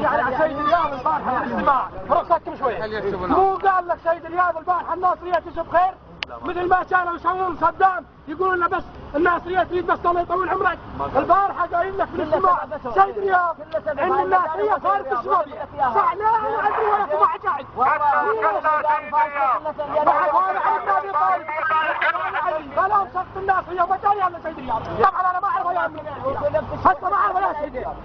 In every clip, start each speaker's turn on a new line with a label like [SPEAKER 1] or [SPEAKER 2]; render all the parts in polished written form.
[SPEAKER 1] يعني سيد رياض البارحه الاجتماع فرصتكم شويه مو قال لك سيد رياض البارحه الناصريه تشوف خير مثل ما كانوا يسوون صدام يقولون لنا بس الناصريه تريد بس الله يطول عمرك. البارحه قايل لك في الاجتماع سيد رياض ان الناصريه صارت الشباب صح لا انا ادري ولكم ما عجائب فلو صفت الناصريه وبدال يا سيد رياض طبعا انا ما اعرف يا من حتى ما اعرف يا سيد رياض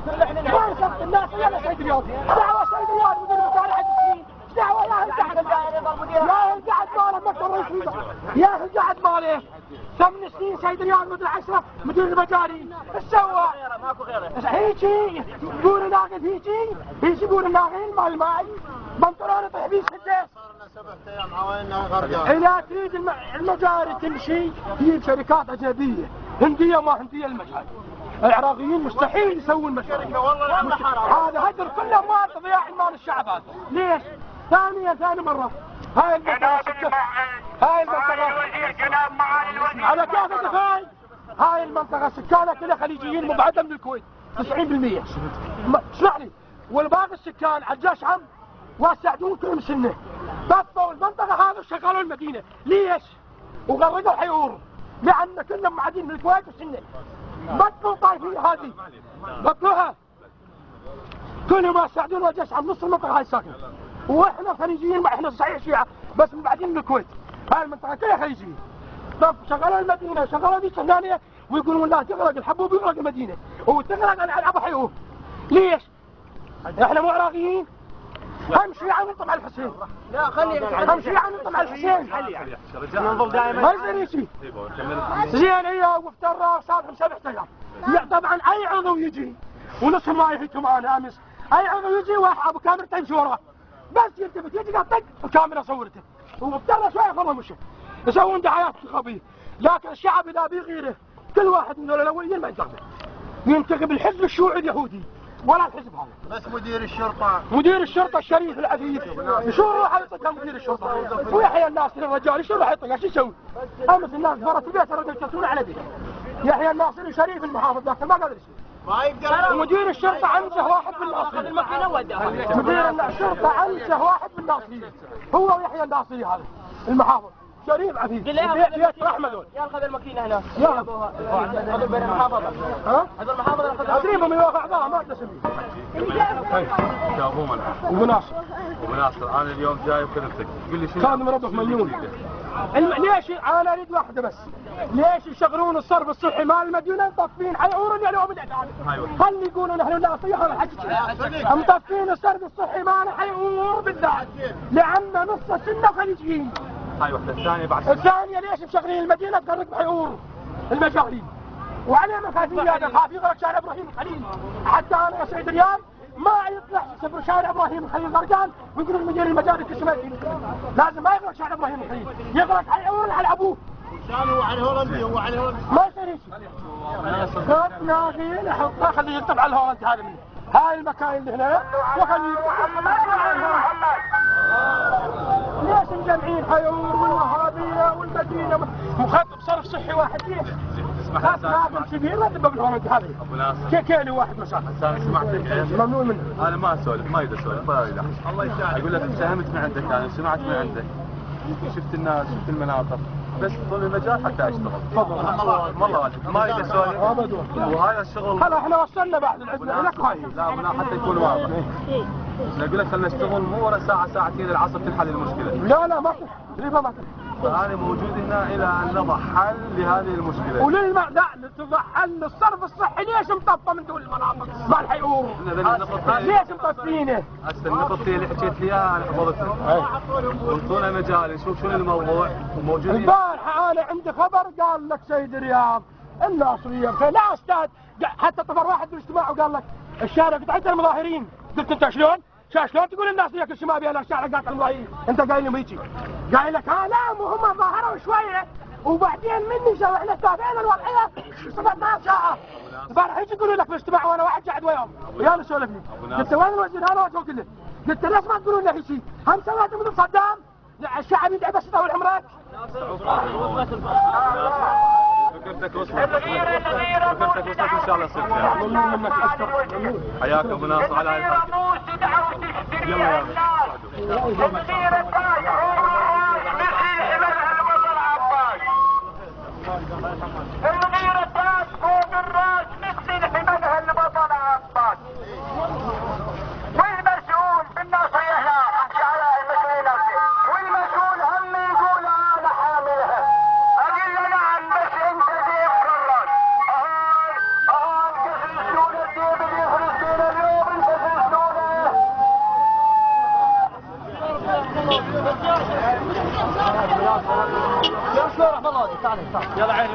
[SPEAKER 1] ما صفت الناصريه يا سيد رياض دعوه سيد رياض مدير مصالحه السنين دعوه يا اهل قعد ماله مكتب رئيس يا اهل قعد ماله 8 سنين سيد رياض مدير 10 مدير المجاري ايش سوى؟ ماكو غيره هيجي يقول ناقد هيجي يقول ناقل مال الماي بنطلون يطيح بيه سدس
[SPEAKER 2] صرنا 7 ايام عوينا غرقان.
[SPEAKER 1] اذا تريد المجاري تمشي تجيب شركات اجنبيه هنديه وما هنديه المجاري. العراقيين مستحيل يسوون مجاري هذا هدر كل اموال تضياع المال الشعب هذا. ليش؟ ثاني مره هاي المنطقه على كيف تخيل هاي المنطقه سكانها كلها خليجيين مبعده من الكويت 90%. اسمعني والباقي السكان عجاش عم وسعدون كلهم سنه طفوا المنطقه هذه وشغلوا المدينه. ليش؟ وغرقوا حيور لان كلهم معادين من الكويت وسنه بطلوا طايفين هذه بطلوها كلهم وسعدون وجاش عم نص المنطقه هاي ساكنه واحنا خليجيين ما احنا صحيح شيعه بس بعدين من الكويت هاي المنطقه كلها خليجيين. طب شغلوا المدينه شغلوا ذيك الثانيه ويقولون لا تغرق الحبوب يغرق المدينه وتغرق العاب حيوه. ليش؟ احنا مو عراقيين هم شيعه نطم على الحسين.
[SPEAKER 3] لا خلي
[SPEAKER 1] هم شيعه نطم على الحسين
[SPEAKER 3] ننظر دائما
[SPEAKER 1] ما يصير شيء زين اياه وافترى وصار 7 ايام. طبعا اي عضو يجي ونص ما يهيكم انا امس اي عضو يجي واحد ابو كاميرا تمشي وراه بس يلتفت يجي قال طق الكاميرا صورته وابتلى شويه والله مشى يسوون دعايات خبيه. لكن الشعب اذا بيغيره كل واحد من الاولين ما ينتخبه ينتخب الحزب الشيوعي اليهودي ولا الحزب هذا.
[SPEAKER 2] بس مدير الشرطه
[SPEAKER 1] الشريف العفيف شو راح يعطيك مدير الشرطه ويحيى الناصري الرجال شو راح يعطيك شو يسوي؟ امس الناس برا البيت رجعوا يتصلون على بيته يحيى الناصري شريف المحافظ لكن ما قادر يسوي.
[SPEAKER 2] ما يقدر
[SPEAKER 1] مدير الشرطه عنده واحد بالناصري مدير الشرطه عنده واحد بالناصري هو ويحيى الناصري هذا المحافظ شريف عفيف بيت رحمه ذول
[SPEAKER 3] يا اخذ الماكينه هنا
[SPEAKER 1] يا
[SPEAKER 3] ابوها هذول بين المحافظه
[SPEAKER 1] ها
[SPEAKER 3] هذول المحافظه اخذ
[SPEAKER 1] اضربهم يوقع اعضاء ما تسمي
[SPEAKER 4] جابوهم
[SPEAKER 1] ابو ناصر
[SPEAKER 4] انا اليوم جاي وكلمتك تقول لي شو
[SPEAKER 1] كان مربح مليون. ليش انا اريد واحده بس ليش يشغلون الصرف الصحي مال المدينه مطفين حيعورون يعني هم خلي يقولوا نحن الناصريه هذا الحكي مطفين الصرف الصحي مال حيعور بالذات لان نص السنه خليجيين.
[SPEAKER 4] هاي وحده الثانيه بعد
[SPEAKER 1] الثانيه ليش مشغلين المدينه تغرق بحيور المجاري وعليه مخافين هذا خاف يغرق شارع ابراهيم الخليل حتى انا يا سيد رياض ما يطلع سفر شارع ابراهيم الخليل غرقان ويقولون مدير المجاري كشمالي لازم ما يغرق شارع ابراهيم الخليل يغرق حيعور على ابوه
[SPEAKER 2] هو على هولندي
[SPEAKER 1] ما يصير شيء خذ ناقل احطه خليه يكتب على الهولندي هذا منه هاي المكاين اللي هنا وخليه ليش مجمعين حيور والوهابيه والمدينه مخطط صرف صحي واحد ليش؟ خاص ناقل كبير لا تبقى بالهولندي هذا
[SPEAKER 4] ابو ناصر
[SPEAKER 1] كيلو واحد مسافه
[SPEAKER 4] انا سمعتك
[SPEAKER 1] ممنون منه
[SPEAKER 4] انا ما اسولف ما اريد اسولف ولا اريد الله يساعدك اقول لك فهمت من عندك انا سمعت من عندك شفت الناس شفت المناطق بس طول المجال حتى اشتغل.
[SPEAKER 1] تفضل
[SPEAKER 4] والله ما اريد اسولف وهاي الشغل
[SPEAKER 1] هلا احنا وصلنا بعد العزله لك هاي
[SPEAKER 4] لا حتى يكون واضح اقول لك خلينا نشتغل مو ورا ساعه ساعتين العصر تنحل المشكله.
[SPEAKER 1] لا ما تقريبا ما
[SPEAKER 4] فأنا موجود هنا الى ان نضع حل لهذه المشكله.
[SPEAKER 1] لا تضع حل للصرف الصحي ليش مطفى من دول المناطق؟ ما الحيور ليش مطفينه؟
[SPEAKER 4] هسه النقطه اللي حكيت لي اياها انا حفظتها. انطونا مجال نشوف شنو الموضوع وموجودين.
[SPEAKER 1] البارحه انا عندي خبر قال لك سيد رياض الناصريه بخير لا استاذ حتى طفر واحد بالاجتماع وقال لك الشارع قطعت المظاهرين قلت انت شلون تقول الناصريه كل شيء ما بيها الشارع قاطع المظاهرين انت قايل لهم هيجي قايل لك لا مو هم ظاهروا شويه وبعدين مني احنا تابعنا الوضعيه 17 ساعه البارح يجي يقولوا لك بالاجتماع وانا واحد قاعد وياهم ويانا سولفني قلت وين الوزير هذا وجهه له قلت ليش ما تقولون له شيء هم سويتوا مثل صدام الشعب يدعي بس يطول عمرك
[SPEAKER 4] فكرتك وصلت ان شاء الله يصير فيها. حياك ابو ناصر على هاي الحلقه. يلا يا
[SPEAKER 5] المدير التاج فوق الراس مثل حملها البطل عباس والمسؤول بالنصيحة احكي على المسؤولين نفسه والمسؤول هم يقول انا حاملها اقول له نعم بس انت زيك الراس اهان كسر السنة الديب اللي فلسطين اليوم انت في السنة
[SPEAKER 3] يلا عيني